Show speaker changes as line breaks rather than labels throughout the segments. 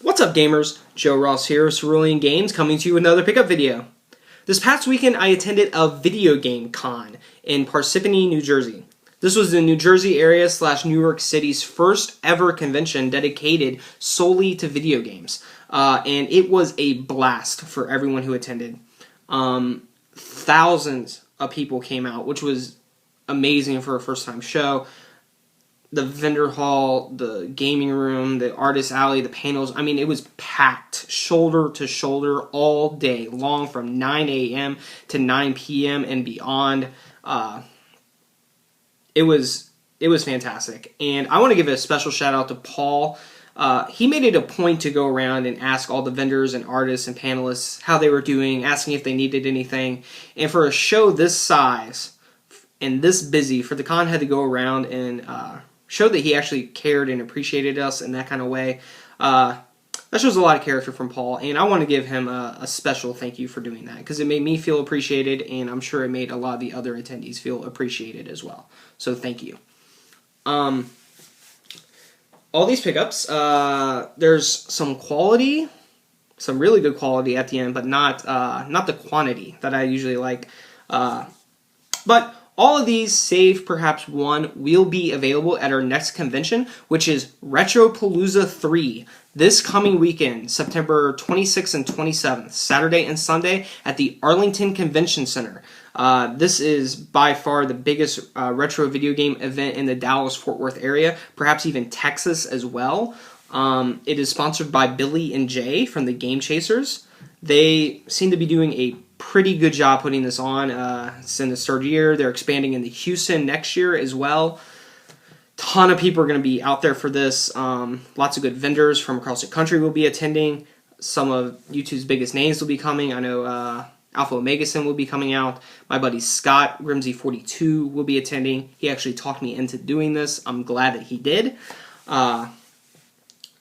What's up, gamers? Joe Ross here of Cerulean Games, coming to you with another pickup video. This past weekend I attended a video game con in Parsippany, New Jersey. This was the New Jersey area / New York City's first ever convention dedicated solely to video games. And it was a blast for everyone who attended. Thousands of people came out, which was amazing for a first time show. The vendor hall, the gaming room, the artist alley, the panels. I mean, it was packed shoulder to shoulder all day long from 9 a.m. to 9 p.m. and beyond. It was fantastic. And I want to give a special shout out to Paul. He made it a point to go around and ask all the vendors and artists and panelists how they were doing, asking if they needed anything. And for a show this size and this busy, for the con had to go around and showed that he actually cared and appreciated us in that kind of way. That shows a lot of character from Paul, and I want to give him a special thank you for doing that, because it made me feel appreciated, and I'm sure it made a lot of the other attendees feel appreciated as well. So thank you. All these pickups, there's some quality, some really good quality at the end, but not the quantity that I usually like. But all of these, save perhaps one, will be available at our next convention, which is Retropalooza 3, this coming weekend, September 26th and 27th, Saturday and Sunday, at the Arlington Convention Center. This is by far the biggest retro video game event in the Dallas-Fort Worth area, perhaps even Texas as well. It is sponsored by Billy and Jay from the Game Chasers. They seem to be doing a pretty good job putting this on. It's in its third year. They're expanding into Houston next year as well. Ton of people are going to be out there for this. Lots of good vendors from across the country will be attending. Some of YouTube's biggest names will be coming. I know Alpha Omegason will be coming out. My buddy Scott, Grimsy42, will be attending. He actually talked me into doing this. I'm glad that he did.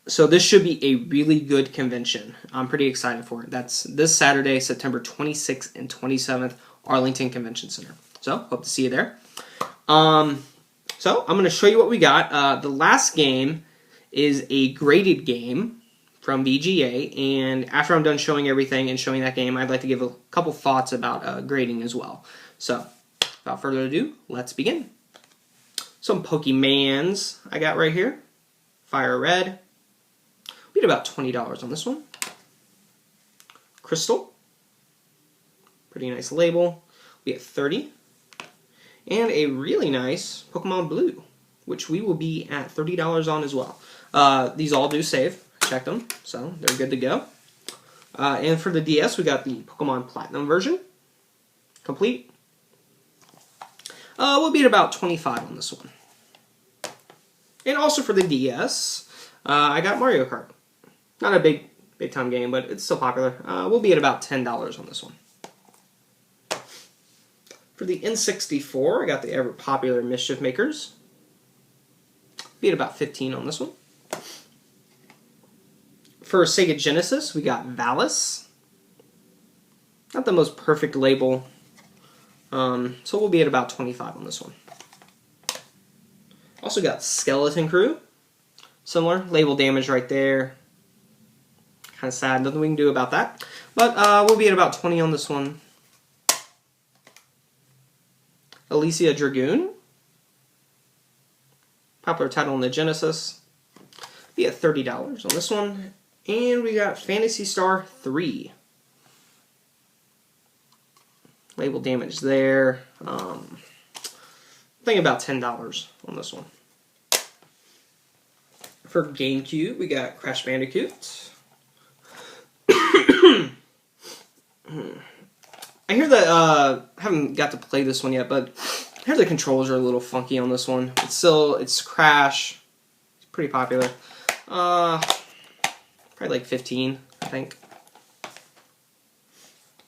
So this should be a really good convention. I'm pretty excited for it. That's this Saturday, September 26th and 27th, Arlington Convention Center. So, hope to see you there. So, I'm going to show you what we got. The last game is a graded game from VGA, and after I'm done showing everything and showing that game, I'd like to give a couple thoughts about grading as well. So, without further ado, let's begin. Some Pokemans I got right here. Fire Red. We had about $20 on this one. Crystal. Pretty nice label. We have $30. And a really nice Pokemon Blue, which we will be at $30 on as well. These all do save. Checked them, so they're good to go. And for the DS, we got the Pokemon Platinum version. Complete. We'll be at about $25 on this one. And also for the DS, I got Mario Kart. Not a big time game, but it's still popular. We'll be at about $10 on this one. For the N64, I got the ever popular Mischief Makers. Be at about $15 on this one. For Sega Genesis, we got Valis. Not the most perfect label, so we'll be at about $25 on this one. Also got Skeleton Crew. Similar, label damage right there. Kind of sad, nothing we can do about that. But we'll be at about $20 on this one. Alicia Dragoon. Popular title in the Genesis. Be at $30 on this one. And we got Phantasy Star 3. Label damage there. I think about $10 on this one. For GameCube, we got Crash Bandicoot. I hear that, I haven't got to play this one yet, but I hear the controls are a little funky on this one. It's Crash. It's pretty popular. Probably like 15, I think.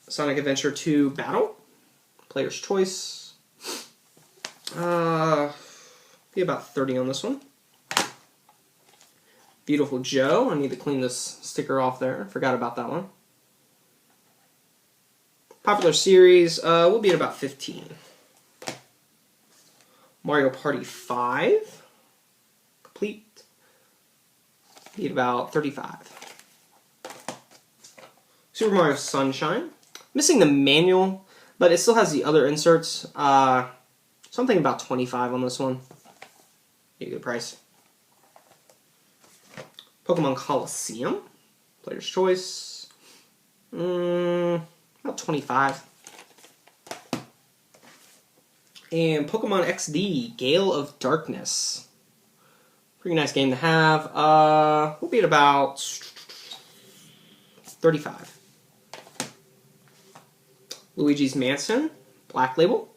Sonic Adventure 2 Battle. Player's Choice. Be about 30 on this one. Beautiful Joe. I need to clean this sticker off there. Forgot about that one. Popular series, we'll be at about 15. Mario Party 5. Complete. Be at about 35. Super Mario Sunshine. Missing the manual, but it still has the other inserts. Something about 25 on this one. Be a good price. Pokemon Coliseum. Player's choice. About 25. And Pokemon XD, Gale of Darkness. Pretty nice game to have. We'll be at about 35. Luigi's Mansion, Black Label.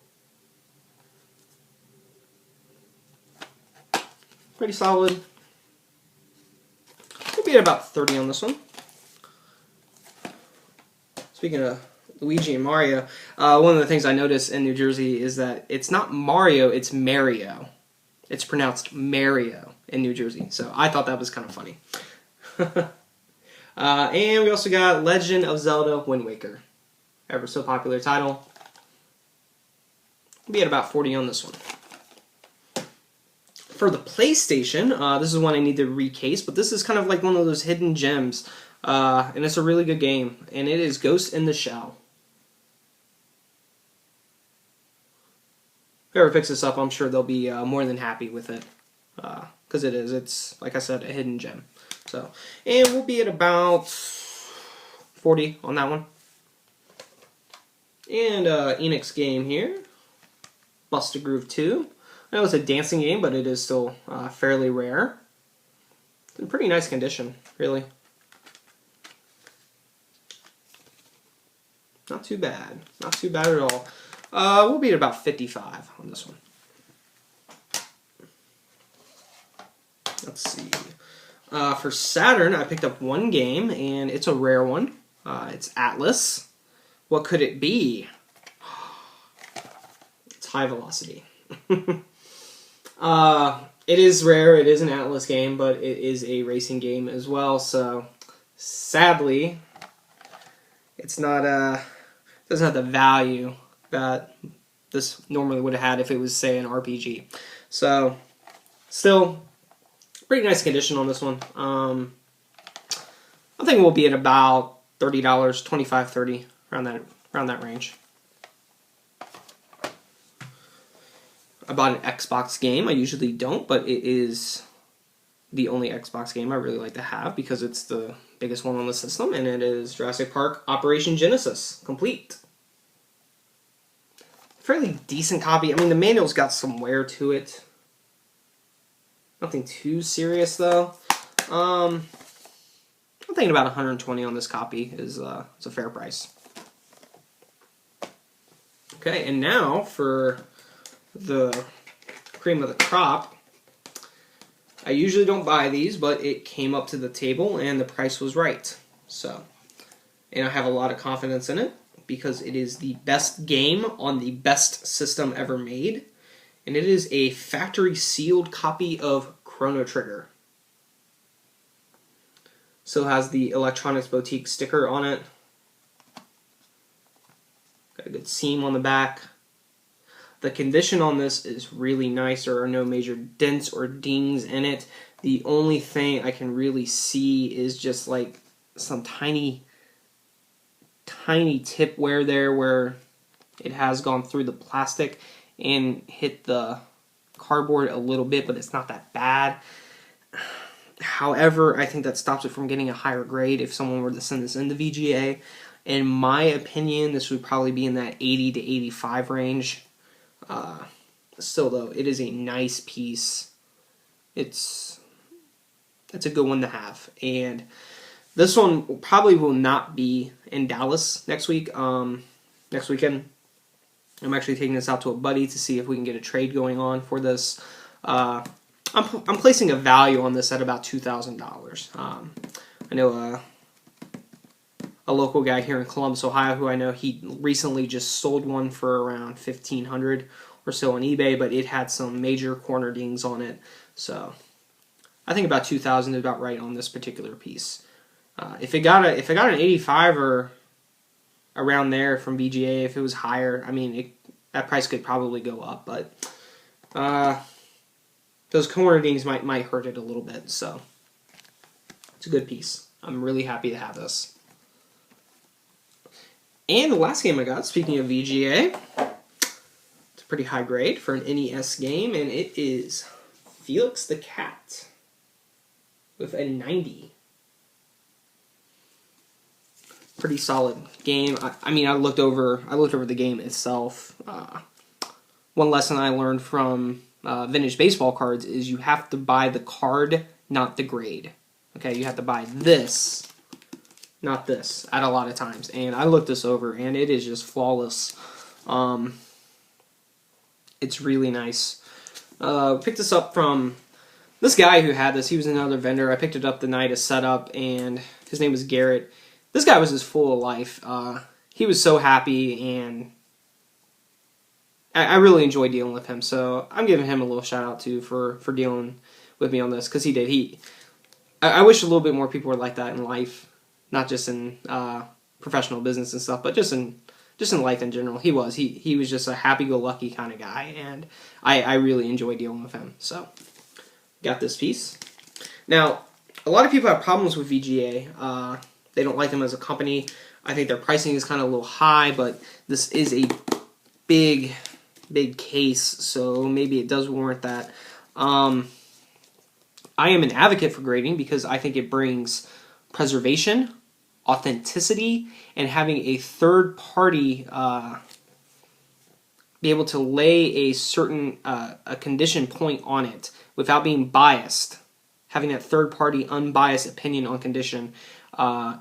Pretty solid. We'll be at about 30 on this one. Speaking of Luigi and Mario, one of the things I noticed in New Jersey is that it's not Mario, it's Mario. It's pronounced Mario in New Jersey, so I thought that was kind of funny. And we also got Legend of Zelda Wind Waker. Ever so popular title. We'll be at about 40 on this one. For the PlayStation, this is one I need to recase, but this is kind of like one of those hidden gems. And it's a really good game, and it is Ghost in the Shell. Whoever picks this up, I'm sure they'll be more than happy with it, because it's, like I said, a hidden gem. So, and we'll be at about 40 on that one. And Enix game here, Bust a Groove 2. I know it's a dancing game, but it is still fairly rare. It's in pretty nice condition, really. Not too bad. Not too bad at all. We'll be at about 55 on this one. Let's see. For Saturn, I picked up one game, and it's a rare one. It's Atlas. What could it be? It's High Velocity. It is rare. It is an Atlas game, but it is a racing game as well. So, sadly, it's not doesn't have the value that this normally would have had if it was, say, an RPG. So, still, pretty nice condition on this one. I think we'll be at about $30, $25, $30, around that range. I bought an Xbox game. I usually don't, but it is the only Xbox game I really like to have because it's the biggest one on the system, and it is Jurassic Park Operation Genesis Complete. Fairly decent copy. I mean, the manual's got some wear to it. Nothing too serious, though. I'm thinking about 120 on this copy is a fair price. Okay, and now for the cream of the crop. I usually don't buy these, but it came up to the table and the price was right. So, and I have a lot of confidence in it because it is the best game on the best system ever made. And it is a factory sealed copy of Chrono Trigger. Still has the Electronics Boutique sticker on it. Got a good seam on the back. The condition on this is really nice. There are no major dents or dings in it. The only thing I can really see is just like some tiny tip wear there where it has gone through the plastic and hit the cardboard a little bit, but it's not that bad. However, I think that stops it from getting a higher grade if someone were to send this into VGA. In my opinion, this would probably be in that 80 to 85 range. Still, though, it is a nice piece. It's a good one to have. And this one probably will not be in Dallas next week. Next weekend. I'm actually taking this out to a buddy to see if we can get a trade going on for this. I'm placing a value on this at about $2,000. I know a local guy here in Columbus, Ohio, who I know he recently just sold one for around $1,500 or so on eBay, but it had some major corner dings on it. So I think about $2,000 is about right on this particular piece. If it got an 85 or around there from VGA, if it was higher, I mean, that price could probably go up, but those corner dings might hurt it a little bit. So it's a good piece. I'm really happy to have this. And the last game I got, speaking of VGA, it's a pretty high grade for an NES game, and it is Felix the Cat with a 90. Pretty solid game. I mean, I looked over the game itself. One lesson I learned from vintage baseball cards is you have to buy the card, not the grade. Okay, you have to buy this, not this, at a lot of times. And I looked this over, and it is just flawless. It's really nice. Picked this up from this guy who had this. He was another vendor. I picked it up the night of setup, and his name was Garrett. This guy was just full of life. He was so happy, and I really enjoyed dealing with him. So I'm giving him a little shout out too for dealing with me on this, because he did. I wish a little bit more people were like that in life, not just in professional business and stuff, but just in life in general. He was just a happy-go-lucky kind of guy, and I really enjoy dealing with him. So got this piece. Now, a lot of people have problems with VGA. They don't like them as a company. I think their pricing is kind of a little high, but this is a big case, so maybe it does warrant that. I am an advocate for grading because I think it brings preservation, authenticity, and having a third party be able to lay a certain a condition point on it without being biased. Having that third party unbiased opinion on condition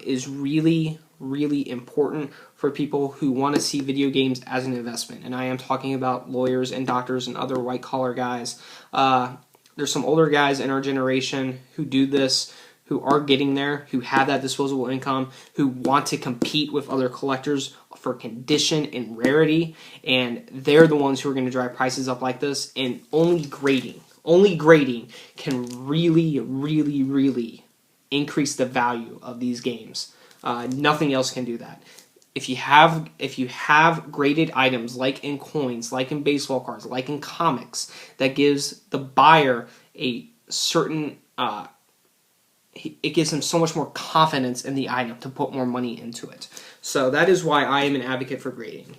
is really, really important for people who want to see video games as an investment. And I am talking about lawyers and doctors and other white-collar guys. There's some older guys in our generation who do this, who are getting there, who have that disposable income, who want to compete with other collectors for condition and rarity, and they're the ones who are going to drive prices up like this. And only grading can really, really, really increase the value of these games. Nothing else can do that. If you have graded items like in coins, like in baseball cards, like in comics, that gives the buyer a certain it gives him so much more confidence in the item to put more money into it. So that is why I am an advocate for grading.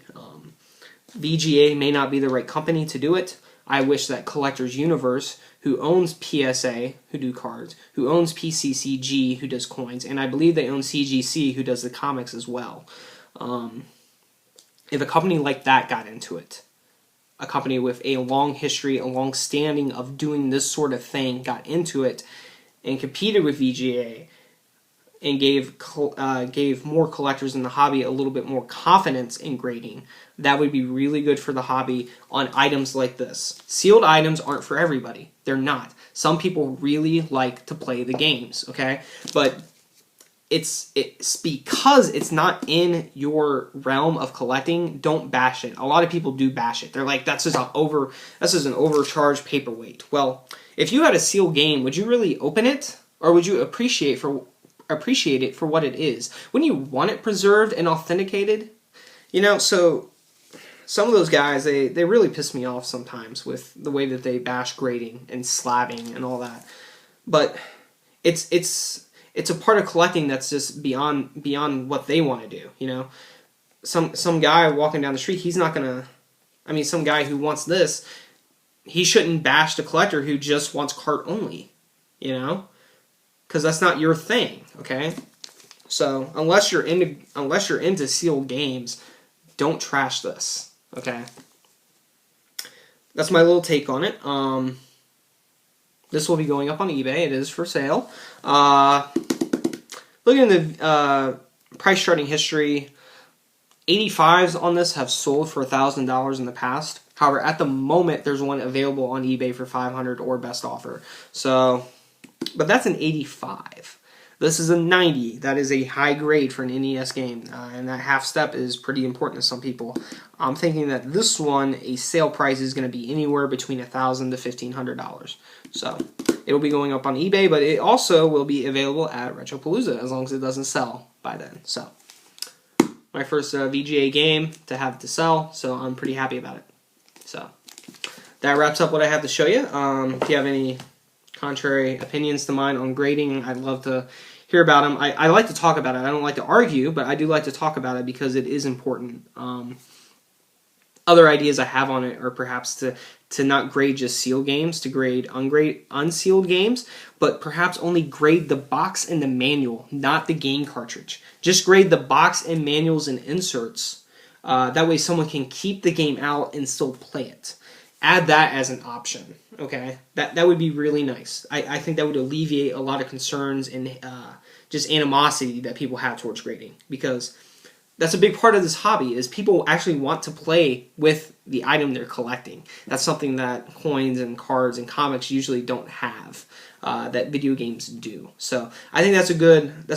VGA may not be the right company to do it. I wish that Collectors Universe, who owns PSA, who do cards, who owns PCCG, who does coins, and I believe they own CGC, who does the comics as well. If a company like that got into it, a company with a long history, a long standing of doing this sort of thing got into it and competed with VGA and gave more collectors in the hobby a little bit more confidence in grading, that would be really good for the hobby on items like this. Sealed items aren't for everybody. They're not. Some people really like to play the games, okay? But it's because it's not in your realm of collecting, don't bash it. A lot of people do bash it. They're like, that's just an overcharged paperweight. Well, if you had a sealed game, would you really open it? Or would you appreciate it for what it is? Wouldn't you want it preserved and authenticated? You know, so some of those guys, they really piss me off sometimes with the way that they bash grading and slabbing and all that. But it's a part of collecting that's just beyond what they want to do, you know? Some guy walking down the street, he's not going to... some guy who wants this, he shouldn't bash the collector who just wants cart only, you know? Because that's not your thing, okay? So unless you're into sealed games, don't trash this, okay? That's my little take on it. This will be going up on eBay. It is for sale. Looking at the price charting history, 85s on this have sold for $1,000 in the past. However, at the moment, there's one available on eBay for $500 or best offer. So, but that's an 85. This is a 90. That is a high grade for an NES game, and that half step is pretty important to some people. I'm thinking that this one, a sale price is going to be anywhere between $1,000 to $1,500. So it'll be going up on eBay, but it also will be available at Retropalooza as long as it doesn't sell by then. So my first VGA game to have to sell, so I'm pretty happy about it. So that wraps up what I have to show you. If you have any contrary opinions to mine on grading, I'd love to hear about them. I like to talk about it. I don't like to argue, but I do like to talk about it because it is important. Other ideas I have on it are perhaps to not grade just sealed games, to grade unsealed games, but perhaps only grade the box and the manual, not the game cartridge. Just grade the box and manuals and inserts. That way someone can keep the game out and still play it. Add that as an option, okay? That would be really nice. I think that would alleviate a lot of concerns and just animosity that people have towards grading, because that's a big part of this hobby, is people actually want to play with the item they're collecting. That's something that coins and cards and comics usually don't have, that video games do. So I think that's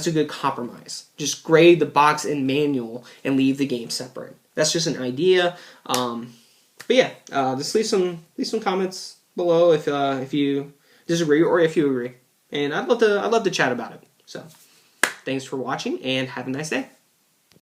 a good compromise. Just grade the box and manual and leave the game separate. That's just an idea. But yeah, just leave some comments below if you disagree or if you agree, and I'd love to chat about it. So thanks for watching and have a nice day.